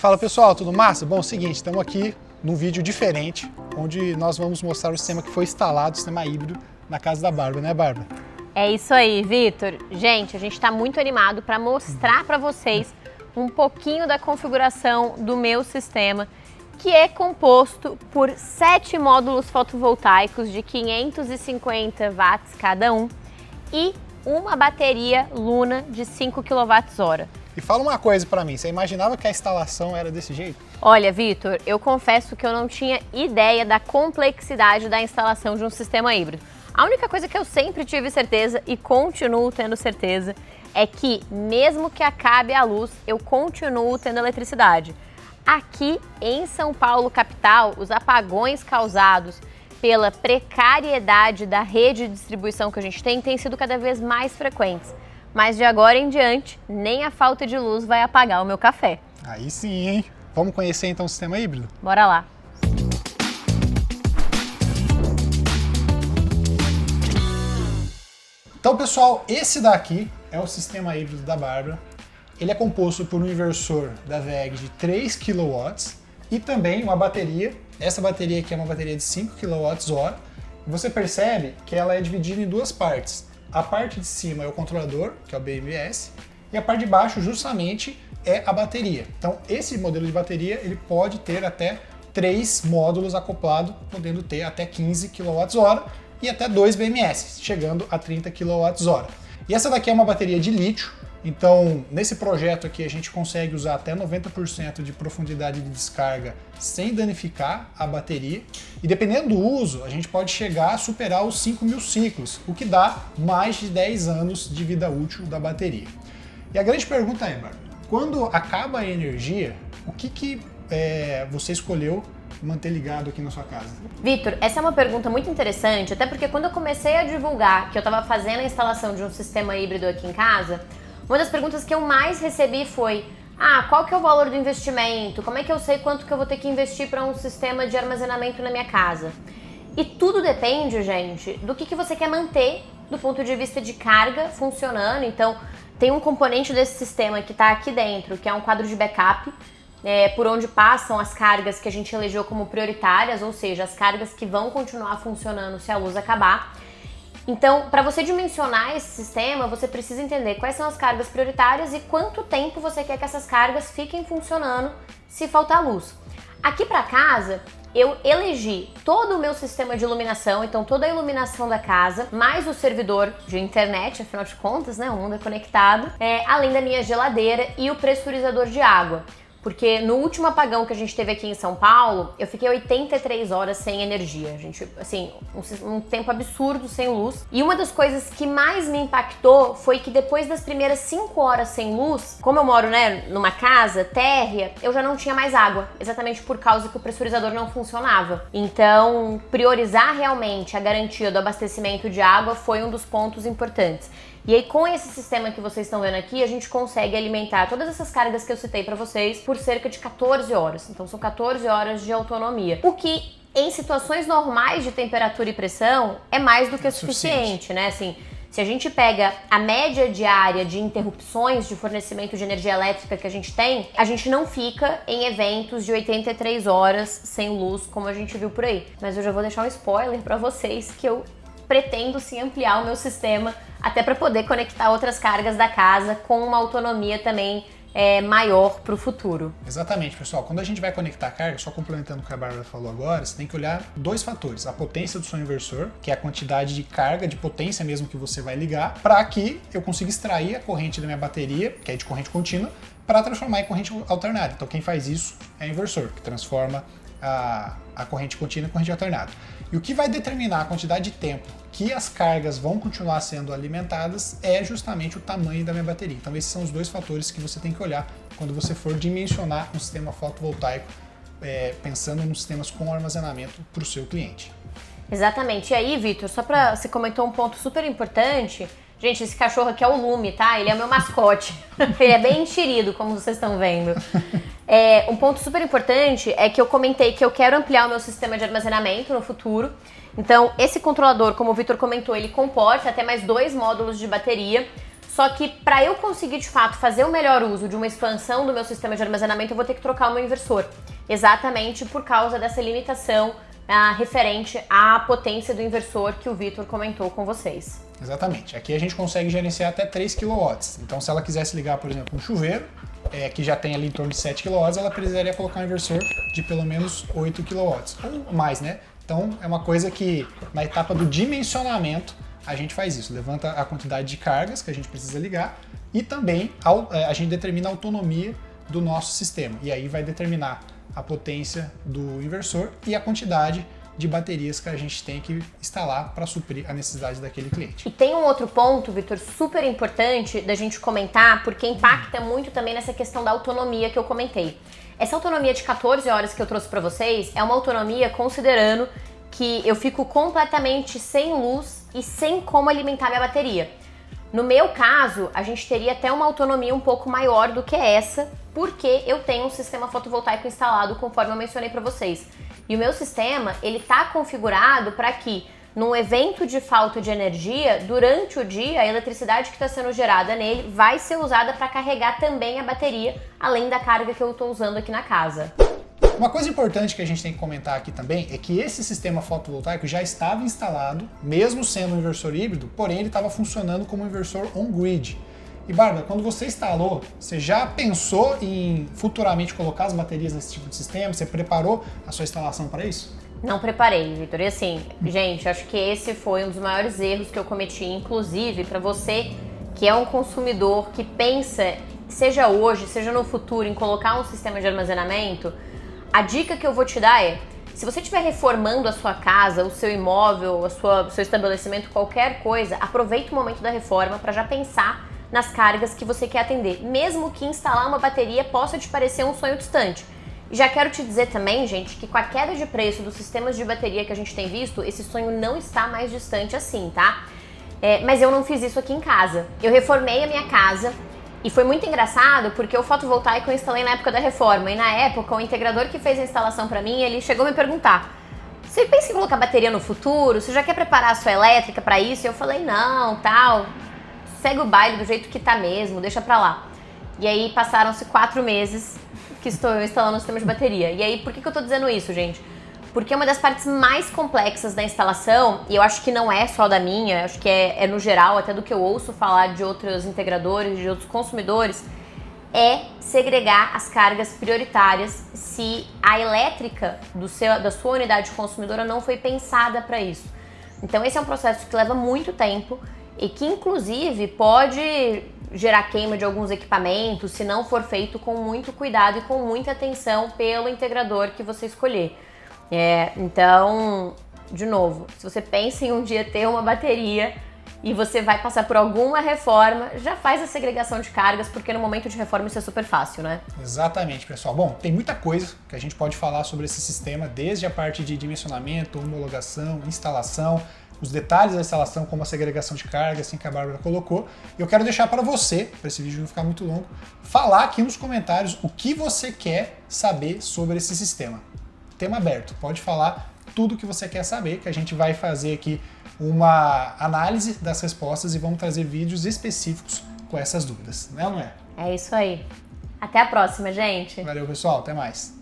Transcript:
Fala pessoal, tudo massa? Bom, seguinte, estamos aqui num vídeo diferente, onde nós vamos mostrar o sistema que foi instalado, o sistema híbrido, na casa da Bárbara, né Bárbara? É isso aí, Vitor. Gente, a gente está muito animado para mostrar para vocês um pouquinho da configuração do meu sistema, que é composto por 7 módulos fotovoltaicos de 550 watts cada um e uma bateria Luna de 5 kWh. E fala uma coisa para mim, você imaginava que a instalação era desse jeito? Olha, Vitor, eu confesso que eu não tinha ideia da complexidade da instalação de um sistema híbrido. A única coisa que eu sempre tive certeza e continuo tendo certeza é que, mesmo que acabe a luz, eu continuo tendo eletricidade. Aqui em São Paulo, capital, os apagões causados pela precariedade da rede de distribuição que a gente tem têm sido cada vez mais frequentes. Mas de agora em diante, nem a falta de luz vai apagar o meu café. Aí sim, hein? Vamos conhecer então o sistema híbrido? Bora lá! Então pessoal, esse daqui é o sistema híbrido da Bárbara. Ele é composto por um inversor da WEG de 3 kW e também uma bateria. Essa bateria aqui é uma bateria de 5 kWh. Você percebe que ela é dividida em duas partes. A parte de cima é o controlador, que é o BMS, e a parte de baixo justamente é a bateria. Então esse modelo de bateria ele pode ter até 3 módulos acoplados, podendo ter até 15 kWh e até 2 BMS, chegando a 30 kWh. E essa daqui é uma bateria de lítio, então nesse projeto aqui a gente consegue usar até 90% de profundidade de descarga sem danificar a bateria. E dependendo do uso, a gente pode chegar a superar os 5.000 ciclos, o que dá mais de 10 anos de vida útil da bateria. E a grande pergunta é, Bárbara, quando acaba a energia, o que você escolheu manter ligado aqui na sua casa? Vitor, essa é uma pergunta muito interessante, até porque quando eu comecei a divulgar que eu estava fazendo a instalação de um sistema híbrido aqui em casa, uma das perguntas que eu mais recebi foi: qual que é o valor do investimento? Como é que eu sei quanto que eu vou ter que investir para um sistema de armazenamento na minha casa? E tudo depende, gente, do que você quer manter do ponto de vista de carga funcionando. Então, tem um componente desse sistema que está aqui dentro, que é um quadro de backup, por onde passam as cargas que a gente elegeu como prioritárias, ou seja, as cargas que vão continuar funcionando se a luz acabar. Então, para você dimensionar esse sistema, você precisa entender quais são as cargas prioritárias e quanto tempo você quer que essas cargas fiquem funcionando se faltar luz. Aqui para casa, eu elegi todo o meu sistema de iluminação, então toda a iluminação da casa, mais o servidor de internet, afinal de contas, né, o mundo é conectado, além da minha geladeira e o pressurizador de água. Porque no último apagão que a gente teve aqui em São Paulo, eu fiquei 83 horas sem energia, gente, assim, um tempo absurdo sem luz. E uma das coisas que mais me impactou foi que depois das primeiras 5 horas sem luz, como eu moro, numa casa térrea, eu já não tinha mais água, exatamente por causa que o pressurizador não funcionava. Então, priorizar realmente a garantia do abastecimento de água foi um dos pontos importantes. E aí, com esse sistema que vocês estão vendo aqui, a gente consegue alimentar todas essas cargas que eu citei para vocês por cerca de 14 horas. Então, são 14 horas de autonomia. O que, em situações normais de temperatura e pressão, é mais do que suficiente, né? Assim, se a gente pega a média diária de interrupções de fornecimento de energia elétrica que a gente não fica em eventos de 83 horas sem luz, como a gente viu por aí. Mas eu já vou deixar um spoiler para vocês que eu pretendo sim ampliar o meu sistema até para poder conectar outras cargas da casa com uma autonomia também maior para o futuro. Exatamente, pessoal. Quando a gente vai conectar a carga, só complementando o que a Bárbara falou agora, você tem que olhar dois fatores. A potência do seu inversor, que é a quantidade de carga, de potência mesmo que você vai ligar, para que eu consiga extrair a corrente da minha bateria, que é de corrente contínua, para transformar em corrente alternada. Então quem faz isso é o inversor, que transforma a corrente contínua em corrente alternada. E o que vai determinar a quantidade de tempo que as cargas vão continuar sendo alimentadas é justamente o tamanho da minha bateria. Então esses são os dois fatores que você tem que olhar quando você for dimensionar um sistema fotovoltaico, pensando nos sistemas com armazenamento para o seu cliente. Exatamente. E aí, Vitor, só para você comentou um ponto super importante. Gente, esse cachorro aqui é o Lume, tá? Ele é o meu mascote. Ele é bem enxerido, como vocês estão vendo. Um ponto super importante é que eu comentei que eu quero ampliar o meu sistema de armazenamento no futuro. Então, esse controlador, como o Vitor comentou, ele comporta até mais 2 módulos de bateria. Só que para eu conseguir de fato fazer o melhor uso de uma expansão do meu sistema de armazenamento, eu vou ter que trocar o meu inversor. Exatamente por causa dessa limitação referente à potência do inversor que o Vitor comentou com vocês. Exatamente. Aqui a gente consegue gerenciar até 3 kW. Então, se ela quisesse ligar, por exemplo, um chuveiro, que já tem ali em torno de 7 kW, ela precisaria colocar um inversor de pelo menos 8 kW, ou mais, né? Então, é uma coisa que, na etapa do dimensionamento, a gente faz isso. Levanta a quantidade de cargas que a gente precisa ligar e também a gente determina a autonomia do nosso sistema. E aí vai determinar a potência do inversor e a quantidade de baterias que a gente tem que instalar para suprir a necessidade daquele cliente. E tem um outro ponto, Vitor, super importante da gente comentar, porque impacta muito também nessa questão da autonomia que eu comentei. Essa autonomia de 14 horas que eu trouxe para vocês é uma autonomia considerando que eu fico completamente sem luz e sem como alimentar minha bateria. No meu caso, a gente teria até uma autonomia um pouco maior do que essa, porque eu tenho um sistema fotovoltaico instalado, conforme eu mencionei para vocês. E o meu sistema, ele está configurado para que, num evento de falta de energia, durante o dia, a eletricidade que está sendo gerada nele vai ser usada para carregar também a bateria, além da carga que eu estou usando aqui na casa. Uma coisa importante que a gente tem que comentar aqui também é que esse sistema fotovoltaico já estava instalado, mesmo sendo um inversor híbrido, porém ele estava funcionando como um inversor on-grid. E Bárbara, quando você instalou, você já pensou em futuramente colocar as baterias nesse tipo de sistema? Você preparou a sua instalação para isso? Não preparei, Vitor. E assim, gente, acho que esse foi um dos maiores erros que eu cometi, inclusive para você que é um consumidor que pensa, seja hoje, seja no futuro, em colocar um sistema de armazenamento. A dica que eu vou te dar é, se você estiver reformando a sua casa, o seu imóvel, o seu estabelecimento, qualquer coisa, aproveita o momento da reforma para já pensar nas cargas que você quer atender, mesmo que instalar uma bateria possa te parecer um sonho distante. E já quero te dizer também, gente, que com a queda de preço dos sistemas de bateria que a gente tem visto, esse sonho não está mais distante assim, tá? Mas eu não fiz isso aqui em casa. Eu reformei a minha casa e foi muito engraçado porque o fotovoltaico eu instalei na época da reforma e na época o integrador que fez a instalação para mim, ele chegou a me perguntar: você pensa em colocar bateria no futuro? Você já quer preparar a sua elétrica para isso? E eu falei: não, tal, segue o baile do jeito que tá mesmo, deixa pra lá. E aí passaram-se 4 meses que estou instalando um sistema de bateria. E aí, por que eu tô dizendo isso, gente? Porque uma das partes mais complexas da instalação, e eu acho que não é só da minha, acho que é no geral, até do que eu ouço falar de outros integradores, de outros consumidores, é segregar as cargas prioritárias se a elétrica da sua unidade consumidora não foi pensada para isso. Então esse é um processo que leva muito tempo e que inclusive pode gerar queima de alguns equipamentos se não for feito com muito cuidado e com muita atenção pelo integrador que você escolher. Então, de novo, se você pensa em um dia ter uma bateria e você vai passar por alguma reforma, já faz a segregação de cargas, porque no momento de reforma isso é super fácil, né? Exatamente, pessoal. Bom, tem muita coisa que a gente pode falar sobre esse sistema, desde a parte de dimensionamento, homologação, instalação, os detalhes da instalação, como a segregação de carga, assim que a Bárbara colocou. Eu quero deixar para você, para esse vídeo não ficar muito longo, falar aqui nos comentários o que você quer saber sobre esse sistema. Tema aberto, pode falar tudo o que você quer saber, que a gente vai fazer aqui uma análise das respostas e vamos trazer vídeos específicos com essas dúvidas, né ou não é? É isso aí. Até a próxima, gente. Valeu, pessoal. Até mais.